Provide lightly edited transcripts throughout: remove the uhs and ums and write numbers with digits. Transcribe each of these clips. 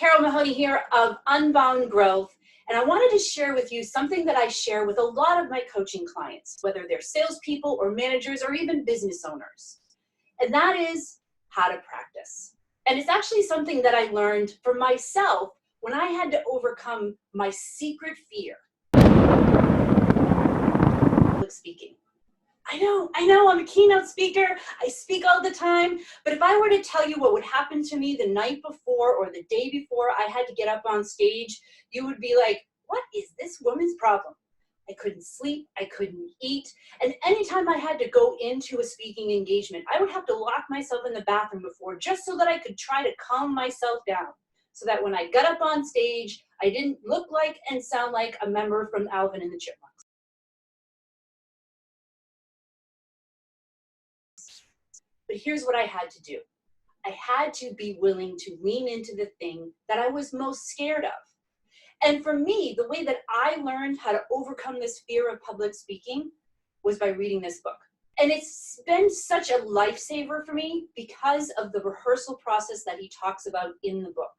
Carol Mahoney here of Unbound Growth, and I wanted to share with you something that I share with a lot of my coaching clients, whether they're salespeople or managers or even business owners, and that is how to practice. And it's actually something that I learned for myself when I had to overcome my secret fear of public speaking. I know, I'm a keynote speaker. I speak all the time. But if I were to tell you what would happen to me the night before or the day before I had to get up on stage, you would be like, what is this woman's problem? I couldn't sleep, I couldn't eat. And anytime I had to go into a speaking engagement, I would have to lock myself in the bathroom before just so that I could try to calm myself down. So that when I got up on stage, I didn't look like and sound like a member from Alvin and the Chipmunks. But here's what I had to do. I had to be willing to lean into the thing that I was most scared of. And for me, the way that I learned how to overcome this fear of public speaking was by reading this book. And it's been such a lifesaver for me because of the rehearsal process that he talks about in the book.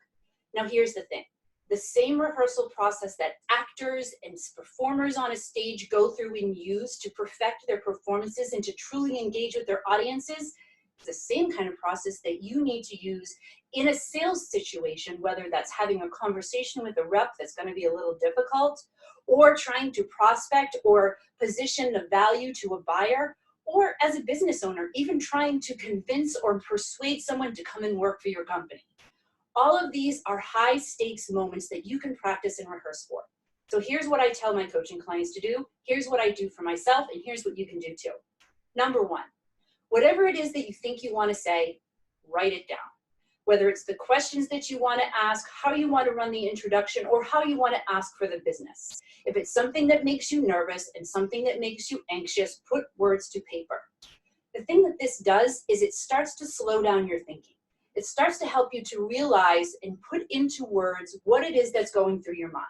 Now, here's the thing. The same rehearsal process that actors and performers on a stage go through and use to perfect their performances and to truly engage with their audiences, the same kind of process that you need to use in a sales situation, whether that's having a conversation with a rep that's going to be a little difficult, or trying to prospect or position a value to a buyer, or as a business owner, even trying to convince or persuade someone to come and work for your company. All of these are high stakes moments that you can practice and rehearse for. So here's what I tell my coaching clients to do. Here's what I do for myself, and here's what you can do too. Number one, whatever it is that you think you want to say, write it down. Whether it's the questions that you want to ask, how you want to run the introduction, or how you want to ask for the business. If it's something that makes you nervous and something that makes you anxious, put words to paper. The thing that this does is it starts to slow down your thinking. It starts to help you to realize and put into words what it is that's going through your mind.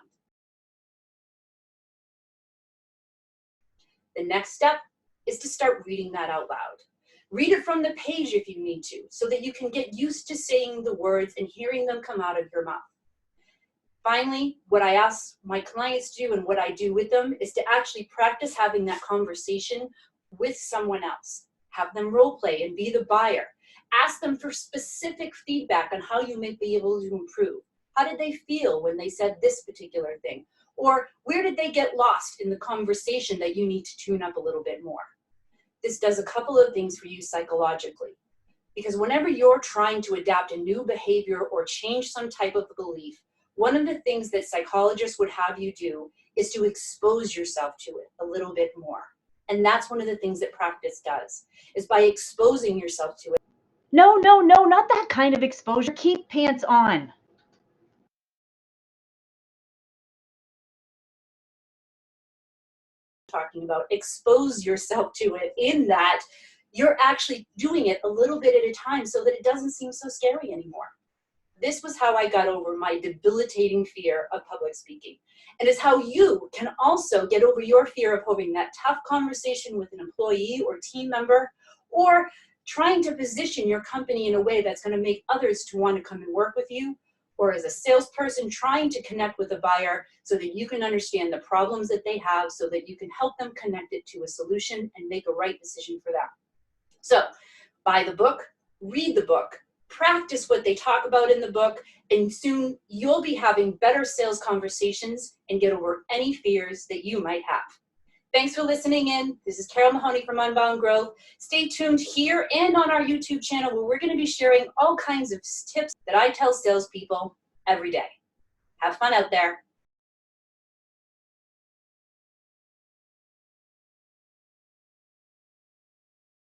The next step is to start reading that out loud. Read it from the page if you need to, so that you can get used to saying the words and hearing them come out of your mouth. Finally, what I ask my clients to do and what I do with them is to actually practice having that conversation with someone else. Have them role play and be the buyer. Ask them for specific feedback on how you may be able to improve. How did they feel when they said this particular thing? Or where did they get lost in the conversation that you need to tune up a little bit more? This does a couple of things for you psychologically. Because whenever you're trying to adapt a new behavior or change some type of belief, one of the things that psychologists would have you do is to expose yourself to it a little bit more. And that's one of the things that practice does, is by exposing yourself to it. No, not that kind of exposure. Keep pants on. Talking about expose yourself to it in that you're actually doing it a little bit at a time so that it doesn't seem so scary anymore. This was how I got over my debilitating fear of public speaking. And it's how you can also get over your fear of having that tough conversation with an employee or team member, or trying to position your company in a way that's going to make others to want to come and work with you, or as a salesperson trying to connect with a buyer so that you can understand the problems that they have so that you can help them connect it to a solution and make a right decision for them. So buy the book, read the book, practice what they talk about in the book, and soon you'll be having better sales conversations and get over any fears that you might have. Thanks for listening in. This is Carol Mahoney from Unbound Growth. Stay tuned here and on our YouTube channel where we're going to be sharing all kinds of tips that I tell salespeople every day. Have fun out there.